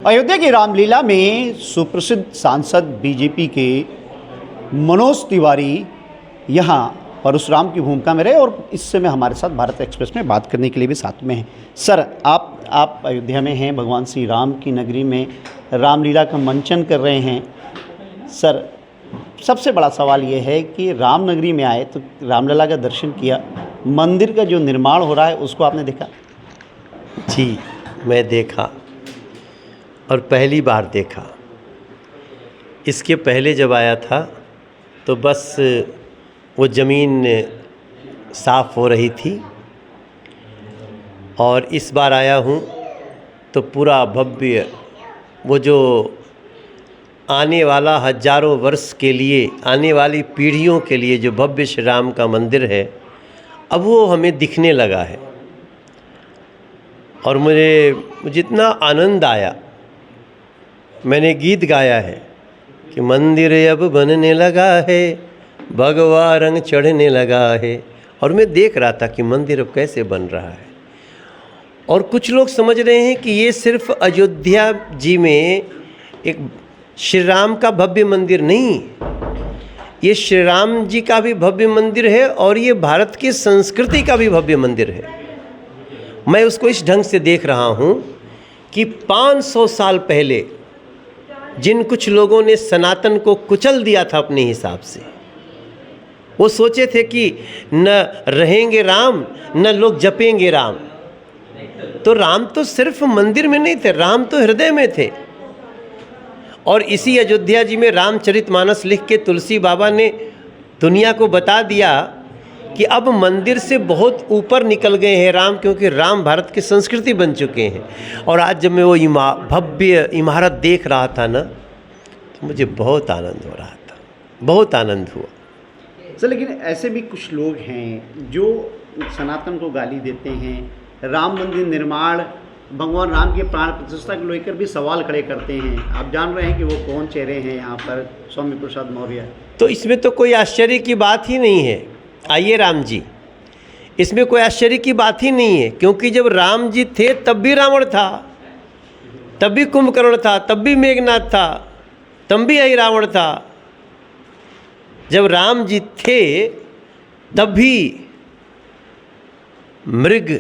अयोध्या की रामलीला में सुप्रसिद्ध सांसद बीजेपी के मनोज तिवारी यहाँ परशुराम की भूमिका में रहे और इस समय हमारे साथ भारत एक्सप्रेस में बात करने के लिए भी साथ में हैं। सर, आप अयोध्या में हैं, भगवान श्री राम की नगरी में रामलीला का मंचन कर रहे हैं। सर, सबसे बड़ा सवाल ये है कि राम नगरी में आए तो रामलला का दर्शन किया, मंदिर का जो निर्माण हो रहा है उसको आपने देखा? जी, मैं देखा और पहली बार देखा। इसके पहले जब आया था तो बस वो ज़मीन साफ़ हो रही थी और इस बार आया हूँ तो पूरा भव्य, वो जो आने वाला हजारों वर्ष के लिए, आने वाली पीढ़ियों के लिए जो भव्य श्री राम का मंदिर है, अब वो हमें दिखने लगा है। और मुझे इतना आनंद आया, मैंने गीत गाया है कि मंदिर अब बनने लगा है, भगवा रंग चढ़ने लगा है। और मैं देख रहा था कि मंदिर अब कैसे बन रहा है। और कुछ लोग समझ रहे हैं कि ये सिर्फ अयोध्या जी में एक श्री राम का भव्य मंदिर नहीं, ये श्री राम जी का भी भव्य मंदिर है और ये भारत की संस्कृति का भी भव्य मंदिर है। मैं उसको इस ढंग से देख रहा हूँ कि 500 साल पहले जिन कुछ लोगों ने सनातन को कुचल दिया था अपने हिसाब से, वो सोचे थे कि न रहेंगे राम न लोग जपेंगे राम। तो राम तो सिर्फ मंदिर में नहीं थे, राम तो हृदय में थे। और इसी अयोध्या जी में रामचरितमानस लिख के तुलसी बाबा ने दुनिया को बता दिया कि अब मंदिर से बहुत ऊपर निकल गए हैं राम, क्योंकि राम भारत की संस्कृति बन चुके हैं। और आज जब मैं वो भव्य इमारत देख रहा था ना, तो मुझे बहुत आनंद हो रहा था, बहुत आनंद हुआ। सर, लेकिन ऐसे भी कुछ लोग हैं जो सनातन को गाली देते हैं, राम मंदिर निर्माण, भगवान राम के प्राण प्रतिष्ठा को लेकर भी सवाल खड़े करते हैं। आप जान रहे हैं कि वो कौन चेहरे हैं यहाँ पर, स्वामी प्रसाद मौर्य। तो इसमें तो कोई आश्चर्य की बात ही नहीं है। आइए राम जी, इसमें कोई आश्चर्य की बात ही नहीं है, क्योंकि जब राम जी थे तब भी रावण था, तब भी कुंभकर्ण था, तब भी मेघनाथ था, तब भी यही रावण था। जब राम जी थे तब भी मृग,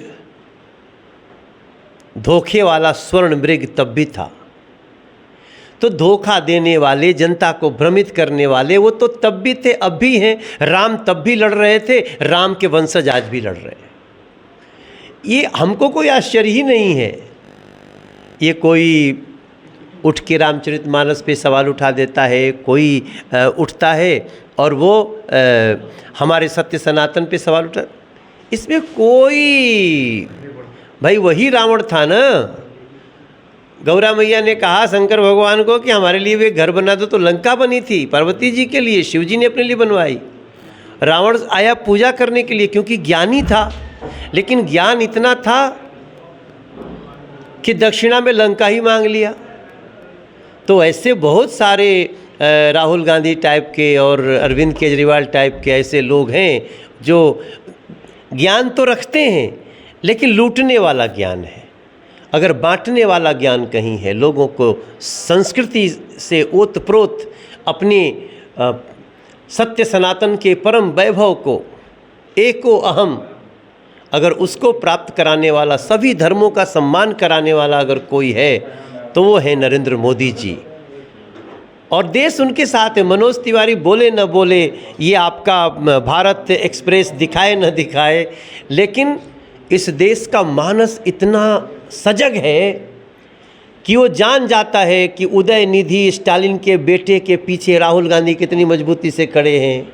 धोखे वाला स्वर्ण मृग तब भी था। तो धोखा देने वाले, जनता को भ्रमित करने वाले, वो तो तब भी थे, अब भी हैं। राम तब भी लड़ रहे थे, राम के वंशज आज भी लड़ रहे हैं। ये हमको कोई आश्चर्य ही नहीं है। ये कोई उठ के रामचरितमानस पे सवाल उठा देता है, कोई उठता है और वो हमारे सत्य सनातन पे सवाल उठा, इसमें कोई, भाई वही रावण था ना। गौरा मैया ने कहा शंकर भगवान को कि हमारे लिए वे घर बना दो, तो लंका बनी थी पार्वती जी के लिए, शिव जी ने अपने लिए बनवाई। रावण आया पूजा करने के लिए क्योंकि ज्ञानी था, लेकिन ज्ञान इतना था कि दक्षिणा में लंका ही मांग लिया। तो ऐसे बहुत सारे राहुल गांधी टाइप के और अरविंद केजरीवाल टाइप के ऐसे लोग हैं जो ज्ञान तो रखते हैं, लेकिन लूटने वाला ज्ञान है। अगर बांटने वाला ज्ञान कहीं है, लोगों को संस्कृति से ओतप्रोत अपने सत्य सनातन के परम वैभव को, एको अहम, अगर उसको प्राप्त कराने वाला, सभी धर्मों का सम्मान कराने वाला अगर कोई है तो वो है नरेंद्र मोदी जी। और देश उनके साथ है। मनोज तिवारी बोले न बोले, ये आपका भारत एक्सप्रेस दिखाए न दिखाए, लेकिन इस देश का मानस इतना सजग है कि वो जान जाता है कि उदयनिधि स्टालिन के बेटे के पीछे राहुल गांधी कितनी मजबूती से खड़े हैं।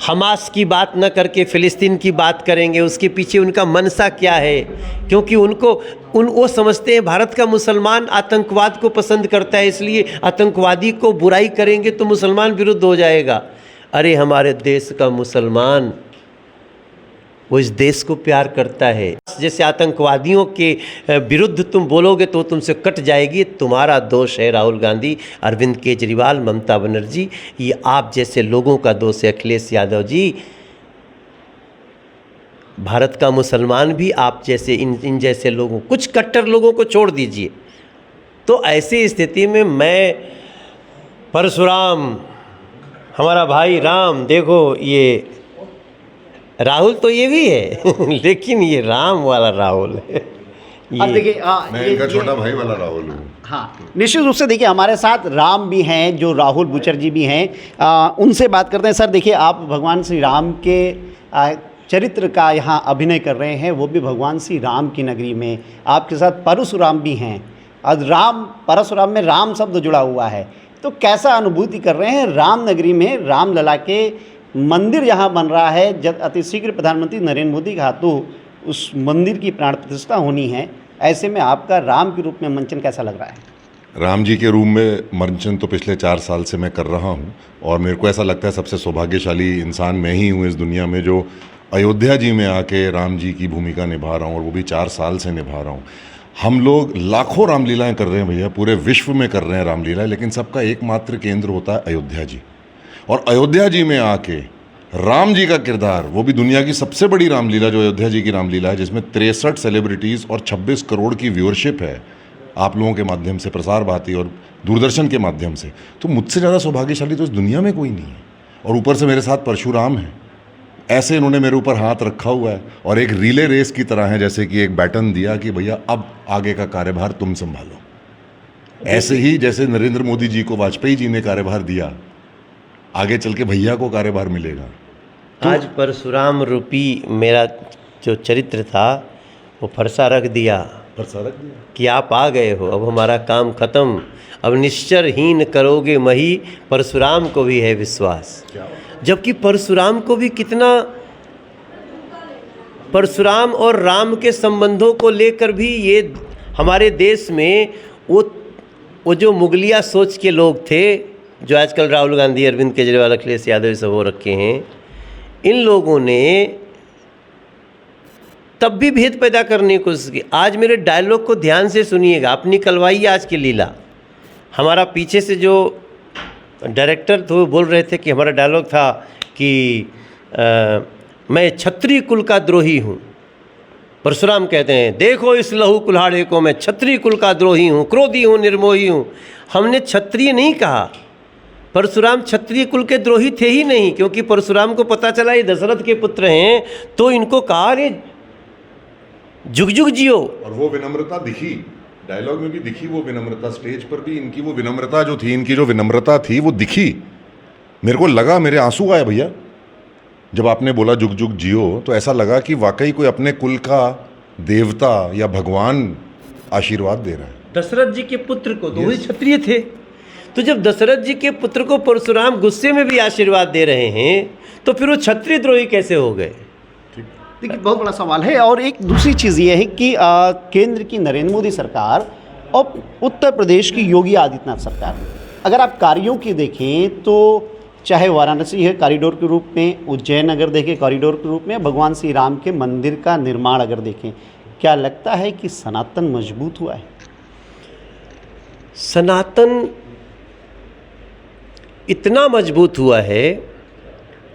हमास की बात न करके फ़िलिस्तीन की बात करेंगे, उसके पीछे उनका मनसा क्या है, क्योंकि वो समझते हैं भारत का मुसलमान आतंकवाद को पसंद करता है, इसलिए आतंकवादी को बुराई करेंगे तो मुसलमान विरुद्ध हो जाएगा। अरे हमारे देश का मुसलमान, वो इस देश को प्यार करता है। जैसे आतंकवादियों के विरुद्ध तुम बोलोगे तो तुमसे कट जाएगी, तुम्हारा दोष है राहुल गांधी, अरविंद केजरीवाल, ममता बनर्जी, ये आप जैसे लोगों का दोष है। अखिलेश यादव जी, भारत का मुसलमान भी आप जैसे इन जैसे लोगों, कुछ कट्टर लोगों को छोड़ दीजिए, तो ऐसी स्थिति में मैं परशुराम, हमारा भाई राम, देखो ये राहुल तो ये भी है लेकिन ये राम वाला राहुल है। अब देखिए मैं इनका छोटा भाई वाला राहुल हूँ। हाँ, निश्चित रूप से देखिए हमारे साथ राम भी हैं, जो राहुल बुचर जी भी हैं, उनसे बात करते हैं। सर देखिए, आप भगवान श्री राम के चरित्र का यहाँ अभिनय कर रहे हैं, वो भी भगवान श्री राम की नगरी में। आपके साथ परशुराम भी हैं, और राम, परशुराम में राम शब्द जुड़ा हुआ है, तो कैसा अनुभूति कर रहे हैं राम नगरी में? राम लला के मंदिर यहाँ बन रहा है, जब अति शीघ्र प्रधानमंत्री नरेंद्र मोदी के हाथों उस मंदिर की प्राण प्रतिष्ठा होनी है, ऐसे में आपका राम के रूप में मंचन कैसा लग रहा है? राम जी के रूप में मंचन तो पिछले 4 साल से मैं कर रहा हूँ, और मेरे को ऐसा लगता है सबसे सौभाग्यशाली इंसान मैं ही हूँ इस दुनिया में, जो अयोध्या जी में आके राम जी की भूमिका निभा रहा हूँ, और वो भी 4 साल से निभा रहा हूँ। हम लोग लाखों रामलीलाएं कर रहे हैं भैया, पूरे विश्व में कर रहे हैं रामलीला, लेकिन सबका एकमात्र केंद्र होता है अयोध्या जी। और अयोध्या जी में आके राम जी का किरदार, वो भी दुनिया की सबसे बड़ी रामलीला जो अयोध्या जी की रामलीला है, जिसमें 63 सेलिब्रिटीज़ और 26 करोड़ की व्यूअरशिप है आप लोगों के माध्यम से, प्रसार भारती और दूरदर्शन के माध्यम से, तो मुझसे ज़्यादा सौभाग्यशाली तो इस दुनिया में कोई नहीं है। और ऊपर से मेरे साथ परशुराम हैं, ऐसे इन्होंने मेरे ऊपर हाथ रखा हुआ है और एक रिले रेस की तरह है, जैसे कि एक बैटन दिया कि भैया अब आगे का कार्यभार तुम संभालो। ऐसे ही जैसे नरेंद्र मोदी जी को वाजपेयी जी ने कार्यभार दिया, आगे चल के भैया को कार्यभार मिलेगा। आज परशुराम रूपी मेरा जो चरित्र था वो फरसा रख दिया कि आप आ गए हो, अब हमारा काम खत्म, अब निश्चरहीन करोगे मही, परशुराम को भी है विश्वास। जबकि परशुराम को भी कितना, परशुराम और राम के संबंधों को लेकर भी ये हमारे देश में वो जो मुगलिया सोच के लोग थे, जो आजकल राहुल गांधी, अरविंद केजरीवाल, अखिलेश यादव सब हो रखे हैं, इन लोगों ने तब भी भेद पैदा करने की कोशिश की। आज मेरे डायलॉग को ध्यान से सुनिएगा, आप निकलवाइए आज की लीला। हमारा पीछे से जो डायरेक्टर थे वो बोल रहे थे कि हमारा डायलॉग था कि मैं क्षत्रिय कुल का द्रोही हूँ। परशुराम कहते हैं, देखो इस लहू कुल्हाड़े को, मैं क्षत्रिय कुल का द्रोही हूँ, क्रोधी हूँ, निर्मोही हूँ। हमने क्षत्रिय नहीं कहा, परशुराम क्षत्रिय कुल के द्रोही थे ही नहीं, क्योंकि परशुराम को पता चला ये दशरथ के पुत्र हैं, तो इनको कहा अरे जुग जुग जियो। और वो विनम्रता दिखी, डायलॉग में भी दिखी वो विनम्रता, स्टेज पर भी इनकी वो विनम्रता जो थी, इनकी जो विनम्रता थी वो दिखी। मेरे को लगा, मेरे आंसू आए भैया जब आपने बोला जुग जुग जियो, तो ऐसा लगा कि वाकई कोई अपने कुल का देवता या भगवान आशीर्वाद दे रहा है। दशरथ जी के पुत्र को, तो वही क्षत्रिय थे, तो जब दशरथ जी के पुत्र को परशुराम गुस्से में भी आशीर्वाद दे रहे हैं, तो फिर वो क्षत्रिय द्रोही कैसे हो गए? देखिए, बहुत बड़ा सवाल है। और एक दूसरी चीज़ ये है कि केंद्र की नरेंद्र मोदी सरकार और उत्तर प्रदेश की योगी आदित्यनाथ सरकार, अगर आप कार्यों की देखें तो चाहे वाराणसी है कॉरिडोर के रूप में, उज्जैन अगर देखें कॉरिडोर के रूप में, भगवान श्री राम के मंदिर का निर्माण अगर देखें, क्या लगता है कि सनातन मजबूत हुआ है? सनातन इतना मजबूत हुआ है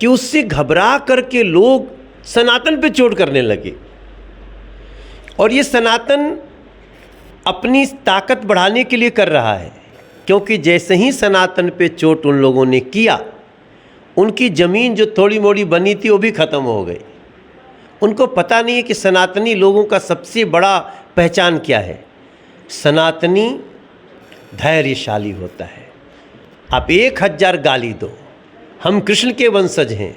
कि उससे घबरा करके लोग सनातन पे चोट करने लगे, और ये सनातन अपनी ताकत बढ़ाने के लिए कर रहा है, क्योंकि जैसे ही सनातन पे चोट उन लोगों ने किया, उनकी ज़मीन जो थोड़ी मोड़ी बनी थी वो भी ख़त्म हो गई। उनको पता नहीं है कि सनातनी लोगों का सबसे बड़ा पहचान क्या है। सनातनी धैर्यशाली होता है। आप 1000 गाली दो, हम कृष्ण के वंशज हैं,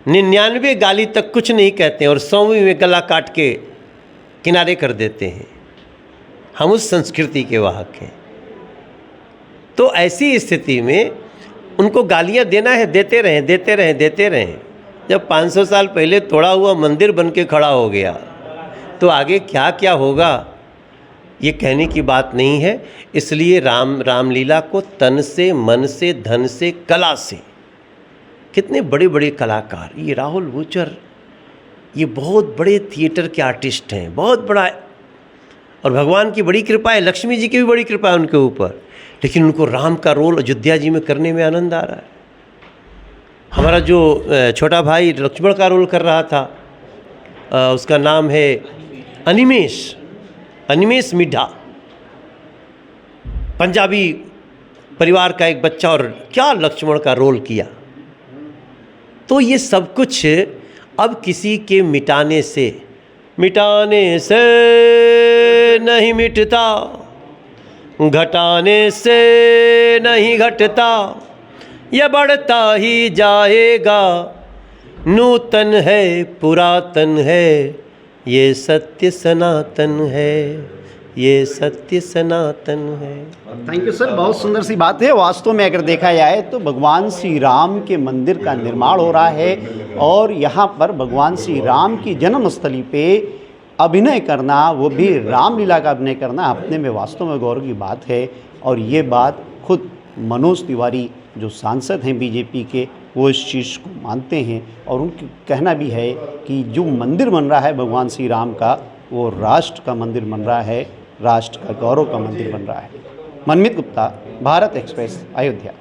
99 गाली तक कुछ नहीं कहते हैं, और 100वीं में गला काट के किनारे कर देते हैं। हम उस संस्कृति के वाहक हैं। तो ऐसी स्थिति में उनको गालियां देना है, देते रहें, देते रहें, देते रहें। जब 500 साल पहले तोड़ा हुआ मंदिर बन के खड़ा हो गया, तो आगे क्या क्या होगा ये कहने की बात नहीं है। इसलिए रामलीला को तन से, मन से, धन से, कला से, कितने बड़े बड़े कलाकार, ये राहुल बुचर, ये बहुत बड़े थिएटर के आर्टिस्ट हैं, बहुत बड़ा, और भगवान की बड़ी कृपा है, लक्ष्मी जी की भी बड़ी कृपा है उनके ऊपर, लेकिन उनको राम का रोल अयोध्या जी में करने में आनंद आ रहा है। हमारा जो छोटा भाई लक्ष्मण का रोल कर रहा था, उसका नाम है अनिमेश मिढ़ा, पंजाबी परिवार का एक बच्चा और क्या लक्ष्मण का रोल किया। तो ये सब कुछ अब किसी के मिटाने से नहीं मिटता, घटाने से नहीं घटता, यह बढ़ता ही जाएगा। नूतन है पुरातन है, ये सत्य सनातन है, ये सत्य सनातन है। थैंक यू सर, बहुत सुंदर सी बात है। वास्तव में अगर देखा जाए तो भगवान श्री राम के मंदिर का निर्माण हो रहा है और यहाँ पर भगवान श्री राम की जन्मस्थली पे अभिनय करना, वो भी रामलीला का अभिनय करना, अपने में वास्तव में गौरव की बात है। और ये बात खुद मनोज तिवारी जो सांसद हैं बीजेपी के, वो इस चीज़ को मानते हैं और उनका कहना भी है कि जो मंदिर बन रहा है भगवान श्री राम का, वो राष्ट्र का मंदिर बन रहा है, राष्ट्र का गौरव का मंदिर बन रहा है। मनमीत गुप्ता, भारत एक्सप्रेस, अयोध्या।